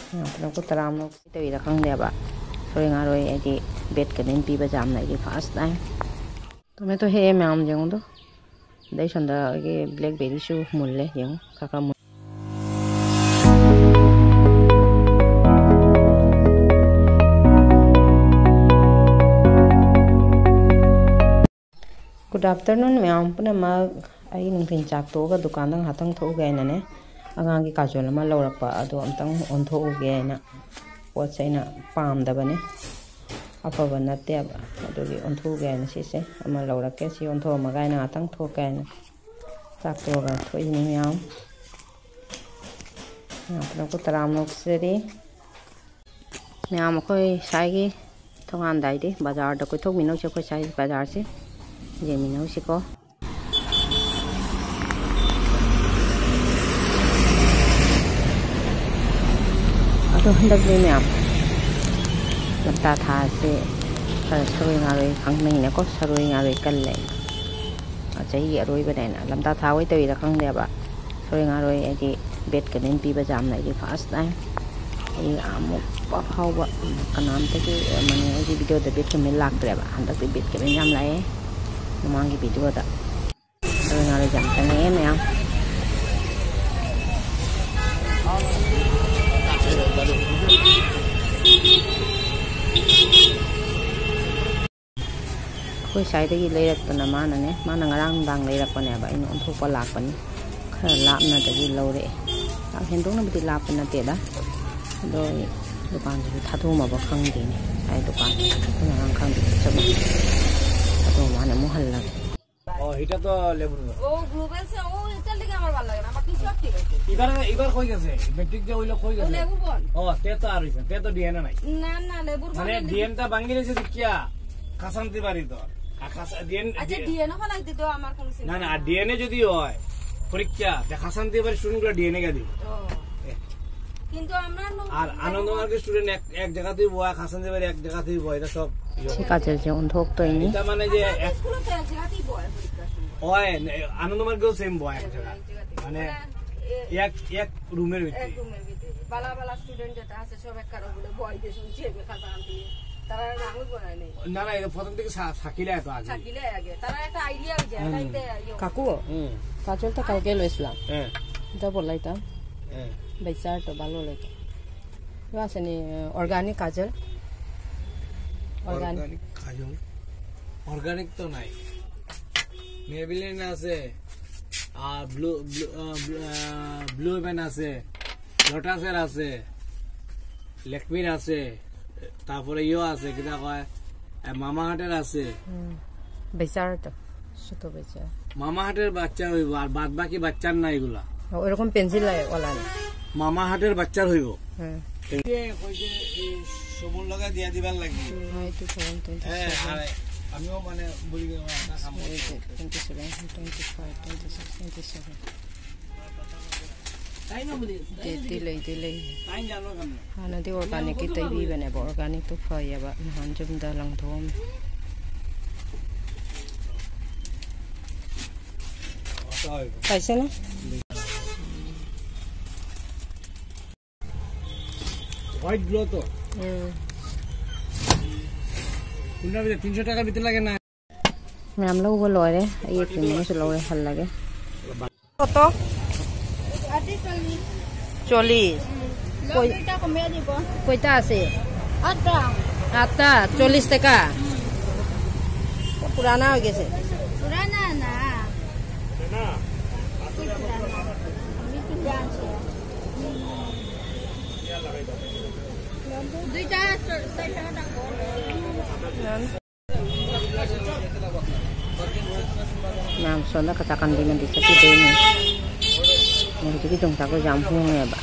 को तराम तवी खंगदेब सोरेंगारोई बेट कदम पीब जामना first time तो मैं तो हे मैम जेंगो तो दई संदा ब्लैकबेरी सु मुल्ले जेंगो खा गुड आफ्टरनून मैम पुनः नुथिन चाकटोग दुकान हाथंग थोगेने आगाम की काजोल लौरप अमतंग ओंथोगे पोसे पामदबने अफब नतेब ओंथोगे से लौरके से ओंथोमगा हाथंग थोके चाकटोग थोनी मैम को तराम नौसरी मैम अखोई साई थोंगानदाई बाजार कोई थोमीनौसे अखोई साई बाजार से जेमिनौसिको हंदकनी मैम लपता था से सरोई गारोई खंगनैको सरोई गारोई कल्ले चाही अरोईबनेना लमता था वही तवी खंगदेब सरोई गारोई बेट कदम पीब जामना फर्स्ट टाइम फाव कनामतगी मैंने वीडियो बेट कमें लाद्रेब हंदक बेट कमें जाम लाए ममांगी वीडियो सरोई गारोई जाम चंगे मैम कोई साइड की लेरपना मानने माना ngaraang लेरपनेब इन ओंथोप लापनी खर लापना लौरे हेंदोंनबुदी लाप नतेदा अदो दुकान से थाथोमब खंगदेने साई दुकान ngaraang खंगदे चब अदो माने मोहल्ला এটা তো লেবুর ও গ্লোবাল সে ও এটা লিগে আমার ভালো লাগে না বাকি সব ঠিক আছে এবার কই গেছে মেট্রিক যে হইলো কই গেছে লেবু বল তে তো আর হইছে তে তো ডিএনএ নাই না লেবুর মানে ডিএনটা ভাঙি গেছে কিয়া খাসান্তি বাড়ি তো আচ্ছা ডিএনএ ফলাইতে তো আমার কোন না না ডিএনএ যদি হয় পরীক্ষা তে খাসান্তি বাড়ি স্টুডেন্টগুলো ডিএনএ কা দিব কিন্তু আমরা আর আনন্দমার্গের স্টুডেন্ট এক জায়গাতেই বয় খাসান্তি বাড়ি এক জায়গাতেই বয় এটা সব কাজের যে অন্ধক তো ইনি এটা মানে যে স্কুলে এক জায়গাতেই বয় পরীক্ষা হয় আনন্দমার্গেও সেম বয় এক জায়গা মানে এক রুমের ভিতরে বালা স্টুডেন্ট যেটা আছে সব এক কারো বলে বয় দিয়ে শুনছি খাসান্তি তারা নামই বনায় নাই না না এটা প্রথম থেকে সাকিলে তো আগে সাকিলে আগে তারা একটা আইডিয়া হই যায় তাইতে কাকু কাজল তো কালকে লইছিলাম এটা বলাইতাম বেচার তো ভালো লাগে আছে নি অর্গানিক কাজল অর্গানিক তো নাই মেবিলিন আছে আর ব্লু হেভেন আছে লোটাসের আছে লেকমির আছে তারপরে ইও আছে কিটা কয় মামাহাটের আছে বেচার তো ছোট বেচার মামাহাটের বাচ্চা হইব আর বাদ বাকি বাচ্চার না এগুলা ওরকম পেন্সিল ওলা না মামাহাটের বাচ্চার হইব সবুর লগা দিয়া দিবার লাগি আমিও মানে বলি हानदी ऑर्गेनिक की तैबीबने ऑर्गेनिक तो फयब नहान जुमदा लंगथोम कैसे ना व्हाइट ग्लो तो 300 টাকার ভিতরে লাগে না मैम लोग वो लोरे ये कितने से लोरे हल लगे কত 40 কয়টা আছে 8টা 40 টাকা পুরানা হয়ে গেছে পুরানা না দুইটা 60 টাকা मैम सोना katakan din ng disa kito ni Jadi dong tako jam hunge ba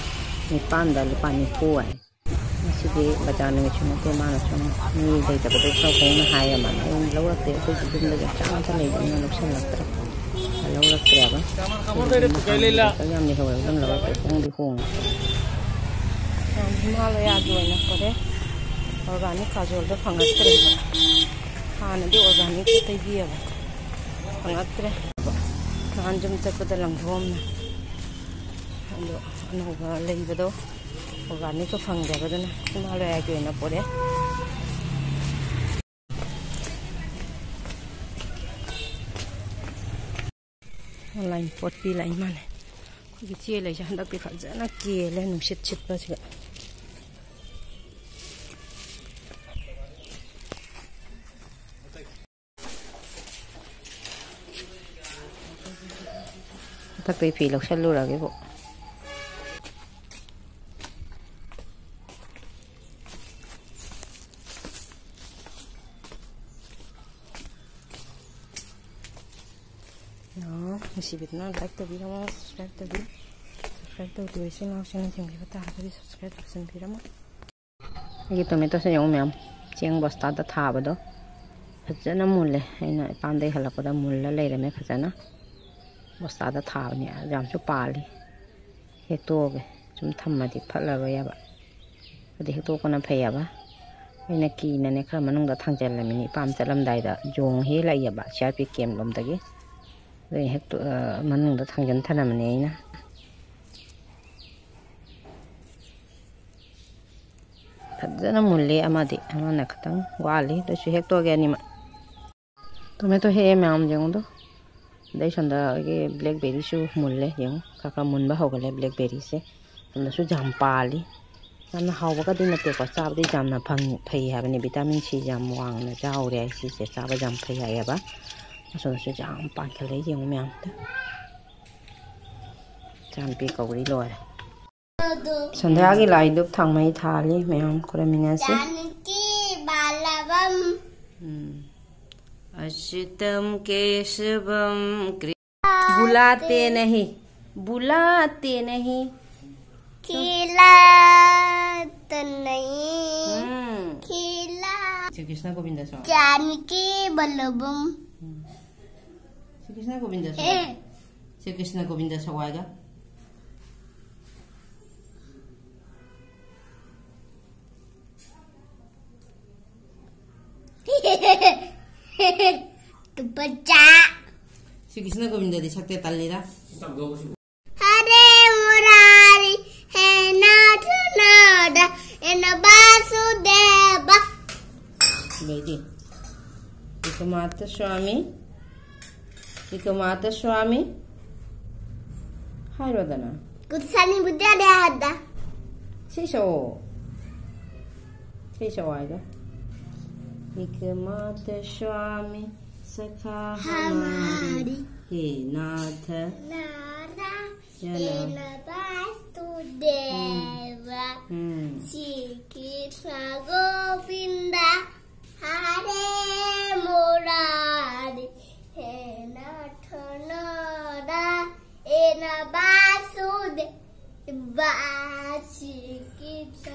nipan da lupa ni puai sige baca ni cuma te mana cuma ni dai ta betul kau kau na haya mana yang lawa te ko judum da jangan ta le dengan nuksan latra lawa tre ba kamu dari bukailila yang ni kau dan lawa te kong di hong Himalaya join na ko de organic kajol da phangat tre hana di organic te biya ba phangat tre kan jum ta ko da lang dhom na ano ba lay ba do organic to fangdabadana kuma lo ya na pore online pot pi lai mane ko gi che lai jan dak ti khajana ke le num shit shit pa siga tak ti phi lok sal lu ra ge bo Masih bitna like tadi kamu subscribe tadi tuh sih langsung yang kita tadi subscribe sendiri kamu gitu meto sa yung ma'am ceng basta da thaba do fajana mulle aina pandai halakada mulla leirame fajana basta da thaba ni jam chu pali hektoge chum thammadi phalaba yaba adi hekto kona phayaba aina ki nane khara manung da thangjallamini pam chalamdai da jong he la yaba charpi kem lom dagi rồi hết tụ mình đã thằng dân thân là mình ấy nè thật rất là muốn lấy ama đi ama nè cái tăng qua lấy tôi sẽ hết tôi cái này mà tôi mới tôi hay em làm giống đó đây xong đó cái blackberry su muốn lấy giống các muốn bảo cái blackberry sẽ xong đó su jam pali xong nó hao cái đi là cái sao đi jam là phăng phây ha bên vitamin C jam hoàng là rau đấy chỉ sẽ sao jam phây ha ba rồi sẽ chọn bạn cái lấy dùng mèo chọn bị cầu đi rồi xong ra cái lại được thằng mấy thà đi mèo có mình ăn xí अशितम Keshavam बुलाते नहीं खिलाते नहीं श्री कृष्ण गोविंद स्वामी जानकी बल्लभम श्री कृष्ण गोविंद सवाएगा तू बच्चा श्री कृष्ण गोविंद दी सकते तल्लीरा हरे मुरारी है नाथ नादा N Vasudev बेटी Ikamaata Swami Hai Rodana कुत्सानी बुद्धिया दे हद्दा Sisho आएगा Ikamaata Swami Sakha Hamari He Nath नारा Yana एन वासुदेव श्री कृष्ण गोविंद हरे मुरारी हे नाथ नादा एन वासुदेव श्री कृष्ण